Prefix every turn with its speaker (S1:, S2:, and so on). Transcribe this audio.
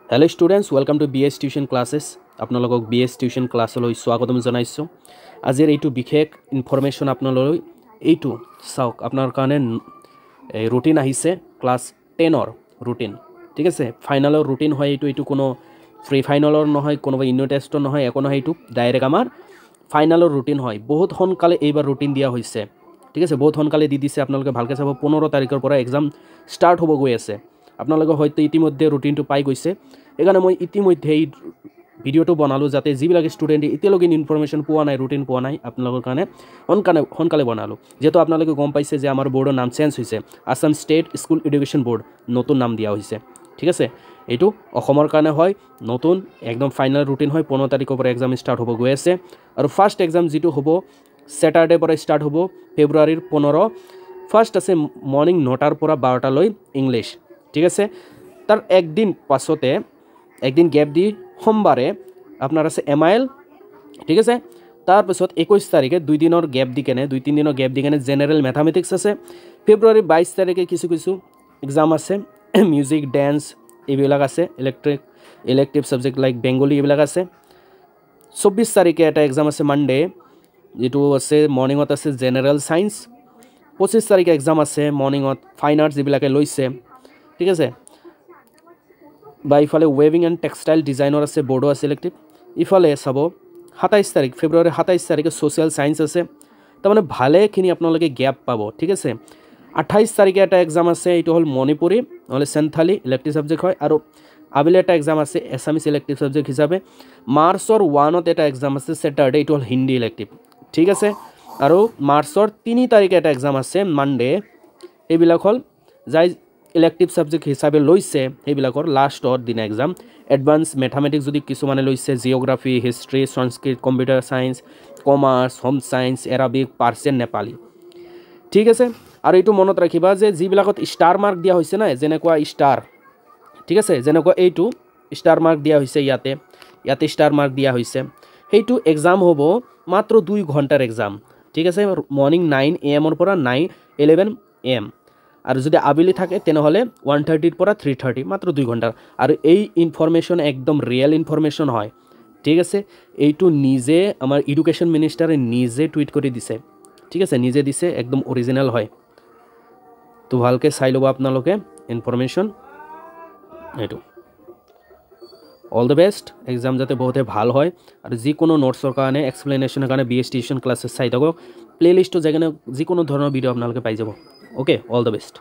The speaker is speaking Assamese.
S1: Hello students, welcome to BS Tuition Classes. আপোনালোকক BS Tuition ক্লাছলৈ স্বাগতম জনাইছো। আজিৰ এইটো বিশেষ ইনফৰমেশন আপোনালোলৈ এইটো চাওক আপোনাৰ কাৰণে ৰুটিন আহিছে ক্লাছ 10 ৰ ৰুটিন। ঠিক আছে, ফাইনালৰ ৰুটিন হয় এইটো কোনো ফ্ৰী ফাইনালৰ নহয়, কোনো ইউনিট টেষ্টৰ নহয়, একো নহয়, এইটো ডাইৰেক্ট আমাৰ ফাইনালৰ ৰুটিন হয়। বহুত সোনকালে এইবাৰ ৰুটিন দিয়া হৈছে। ঠিক আছে, বহুত সোনকালে দি দিছে। আপোনালোকে ভালকৈ চাব, 15 তাৰিখৰ পৰা এক্সাম ষ্টাৰ্ট হ'ব গৈ আছে। আপোনালোকে হয়তো ইতিমধ্যে ৰুটিনটো পাই গৈছে। এইকাৰণে মই ইতিমধ্যে এই ভিডিঅ'টো বনালোঁ যাতে যিবিলাক ষ্টুডেণ্টে এতিয়ালৈকে ইনফৰমেশ্যন পোৱা নাই, ৰুটিন পোৱা নাই, আপোনালোকৰ কাৰণে সোনকালে বনালোঁ। যিহেতু আপোনালোকে গম পাইছে যে আমাৰ বৰ্ডৰ নাম চেঞ্জ হৈছে, Assam state school education board নতুন নাম দিয়া হৈছে। ঠিক আছে, এইটো অসমৰ কাৰণে হয়, নতুন একদম ফাইনেল ৰুটিন হয়। 15 তাৰিখৰ পৰা এক্সাম ষ্টাৰ্ট হ'ব গৈ আছে। আৰু ফাৰ্ষ্ট এক্সাম যিটো হ'ব ছেটাৰডে পৰা ষ্টাৰ্ট হ'ব, ফেব্ৰুৱাৰীৰ 15। ফাৰ্ষ্ট আছে মৰ্ণিং 9টাৰ পৰা 12টালৈ ইংলিছ। ঠিক আছে, তাৰ একদিন পাছতে একদিন গেপ দি সোমবাৰে আপোনাৰ আছে MIL। ঠিক আছে, তাৰপিছত 21 তাৰিখে 2 দিনৰ গেপ দি কেনে 2-3 দিনৰ গেপ দি কেনে জেনেৰেল মেথামেটিক্স আছে। ফেব্ৰুৱাৰী 22 তাৰিখে কিছু এক্সাম আছে, মিউজিক, ডেন্স এইবিলাক আছে। ইলেক্টিভ ছাবজেক্ট লাইক বেংগলী এইবিলাক আছে। 24 তাৰিখে এটা এক্সাম আছে মানডে, যিটো আছে মৰ্ণিঙত আছে জেনেৰেল ছায়েন্স। 25 তাৰিখে এক্সাম আছে মৰ্ণিঙত ফাইন আৰ্টছ যিবিলাকে লৈছে। ঠিক আছে, বা ইফালে ৱেভিং এণ্ড টেক্সটাইল ডিজাইনৰ আছে, বৰ্ডো আছে ইলেক্টিভ। ইফালে চাব 27 তাৰিখ ফেব্ৰুৱাৰী 27 তাৰিখে ছ'চিয়েল ছায়েন্স আছে। তাৰমানে ভালেখিনি আপোনালোকে গেপ পাব। ঠিক আছে, 28 তাৰিখে এটা এক্সাম আছে, এইটো হ'ল মণিপুৰী নহ'লে চেন্থালী ইলেক্টিভ ছাবজেক্ট হয়। আৰু আবেলি এটা এক্সাম আছে এছামিছ ইলেক্টিভ ছাবজেক্ট হিচাপে। মাৰ্চৰ 1ত এটা এক্সাম আছে ছেটাৰডে, এইটো হ'ল হিন্দী ইলেক্টিভ। ঠিক আছে, আৰু মাৰ্চৰ 3 তাৰিখে এটা এক্সাম আছে মানডে। এইবিলাক হ'ল যাই ইলেক্টিভ ছাবজেক্ট হিচাপে লৈছে সেইবিলাকৰ লাষ্টৰ দিনা এক্সাম। এডভান্স মেথামেটিক্স যদি কিছুমানে লৈছে, geography, history, Sanskrit, computer science, commerce, home science, Arabic, Persian, Nepali. ঠিক আছে, আৰু এইটো মনত ৰাখিবা যে যিবিলাকত ষ্টাৰ মাৰ্ক দিয়া হৈছে না, যেনেকুৱা ষ্টাৰ, ঠিক আছে, যেনেকুৱা এইটো ষ্টাৰ মাৰ্ক দিয়া হৈছে, ইয়াতে ষ্টাৰ মাৰ্ক দিয়া হৈছে, সেইটো এক্সাম হ'ব মাত্ৰ 2 ঘণ্টাৰ এক্সাম। ঠিক আছে, মৰ্ণিং 9 AM পৰা 11 AM। আৰু যদি আবেলি থাকে তেনেহ'লে 1:30 পৰা 3:30, মাত্ৰ 2 ঘণ্টাৰ। আৰু এই ইনফৰমেশ্যন একদম ৰিয়েল ইনফৰমেশ্যন হয়। ঠিক আছে, এইটো নিজে আমাৰ এডুকেশ্যন মিনিষ্টাৰে নিজে টুইট কৰি দিছে। ঠিক আছে, নিজে দিছে, একদম অৰিজিনেল হয়। তো ভালকৈ চাই ল'ব আপোনালোকে ইনফৰমেশ্যন এইটো। অল দ্য বেষ্ট, এক্সাম যাতে বহুতে ভাল হয়। আৰু যিকোনো নোটছৰ কাৰণে এক্সপ্লেনেশ্যনৰ কাৰণে BS টিউশ্যন ক্লাছেছ চাই থাকক। প্লে'লিষ্টটো যেনে যিকোনো ধৰণৰ ভিডিঅ' আপোনালোকে পাই যাব। Okay, all the best.